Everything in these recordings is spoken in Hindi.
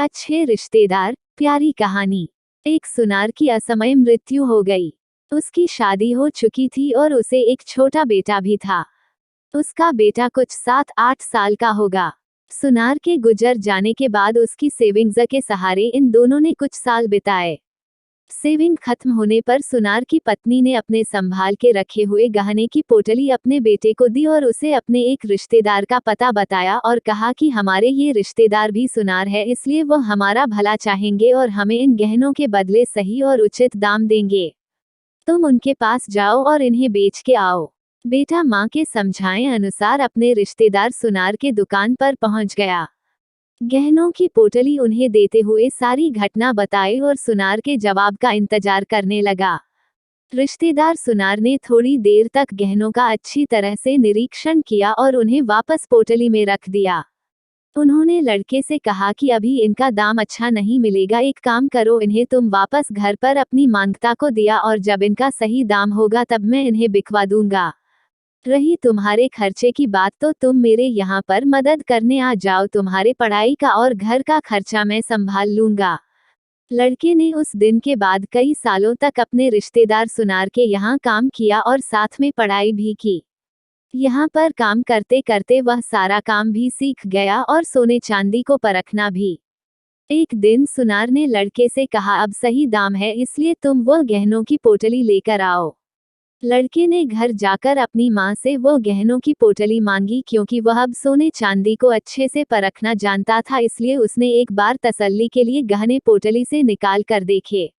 अच्छे रिश्तेदार, प्यारी कहानी। एक सुनार की असमय मृत्यु हो गई। उसकी शादी हो चुकी थी और उसे एक छोटा बेटा भी था। उसका बेटा कुछ 7-8 साल का होगा। सुनार के गुजर जाने के बाद उसकी सेविंग्स के सहारे इन दोनों ने कुछ साल बिताए। सेविंग खत्म होने पर सुनार की पत्नी ने अपने संभाल के रखे हुए गहने की पोटली अपने बेटे को दी और उसे अपने एक रिश्तेदार का पता बताया और कहा कि हमारे ये रिश्तेदार भी सुनार है, इसलिए वह हमारा भला चाहेंगे और हमें इन गहनों के बदले सही और उचित दाम देंगे। तुम उनके पास जाओ और इन्हें बेच के आओ। बेटा माँ के समझाए अनुसार अपने रिश्तेदार सुनार के दुकान पर पहुंच गया। गहनों की पोटली उन्हें देते हुए सारी घटना बताई और सुनार के जवाब का इंतजार करने लगा। रिश्तेदार सुनार ने थोड़ी देर तक गहनों का अच्छी तरह से निरीक्षण किया और उन्हें वापस पोटली में रख दिया। उन्होंने लड़के से कहा कि अभी इनका दाम अच्छा नहीं मिलेगा, एक काम करो, इन्हें तुम वापस घर पर अपनी मांगता को दिया और जब इनका सही दाम होगा तब मैं इन्हें बिकवा दूंगा। रही तुम्हारे खर्चे की बात तो तुम मेरे यहाँ पर मदद करने आ जाओ, तुम्हारे पढ़ाई का और घर का खर्चा मैं संभाल लूंगा। लड़के ने उस दिन के बाद कई सालों तक अपने रिश्तेदार सुनार के यहाँ काम किया और साथ में पढ़ाई भी की। यहाँ पर काम करते करते वह सारा काम भी सीख गया और सोने चांदी को परखना भी। एक दिन सुनार ने लड़के से कहा, अब सही दाम है, इसलिए तुम वह गहनों की पोटली लेकर आओ। लड़के ने घर जाकर अपनी माँ से वो गहनों की पोटली मांगी, क्योंकि वह अब सोने चांदी को अच्छे से परखना जानता था, इसलिए उसने एक बार तसल्ली के लिए गहने पोटली से निकाल कर देखे।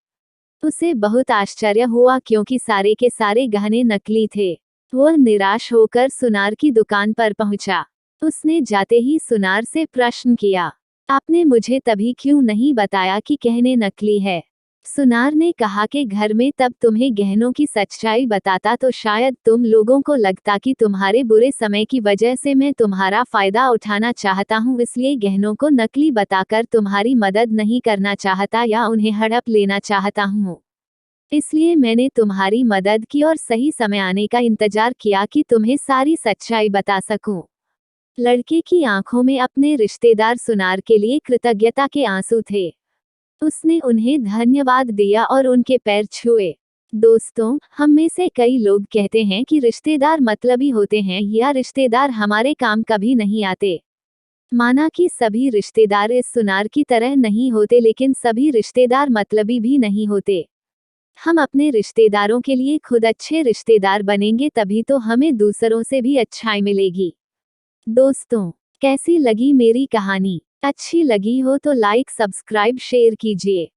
उसे बहुत आश्चर्य हुआ क्योंकि सारे के सारे गहने नकली थे। वह निराश होकर सुनार की दुकान पर पहुंचा। उसने जाते ही सुनार से प्रश्न किया, आपने मुझे तभी क्यों नहीं बताया कि गहने नकली है? सुनार ने कहा कि घर में तब तुम्हें गहनों की सच्चाई बताता तो शायद तुम लोगों को लगता कि तुम्हारे बुरे समय की वजह से मैं तुम्हारा फायदा उठाना चाहता हूँ, इसलिए गहनों को नकली बताकर तुम्हारी मदद नहीं करना चाहता या उन्हें हड़प लेना चाहता हूँ। इसलिए मैंने तुम्हारी मदद की और सही समय आने का इंतजार किया कि तुम्हें सारी सच्चाई बता सकूं। लड़के की आंखों में अपने रिश्तेदार सुनार के लिए कृतज्ञता के आंसू थे। उसने उन्हें धन्यवाद दिया और उनके पैर छुए। दोस्तों, हम में से कई लोग कहते हैं कि रिश्तेदार मतलबी होते हैं या रिश्तेदार हमारे काम कभी नहीं आते। माना कि सभी रिश्तेदार इस सुनार की तरह नहीं होते, लेकिन सभी रिश्तेदार मतलबी भी नहीं होते। हम अपने रिश्तेदारों के लिए खुद अच्छे रिश्तेदार बनेंगे, तभी तो हमें दूसरों से भी अच्छाई मिलेगी। दोस्तों, कैसी लगी मेरी कहानी? अच्छी लगी हो तो लाइक, सब्सक्राइब, शेयर कीजिए।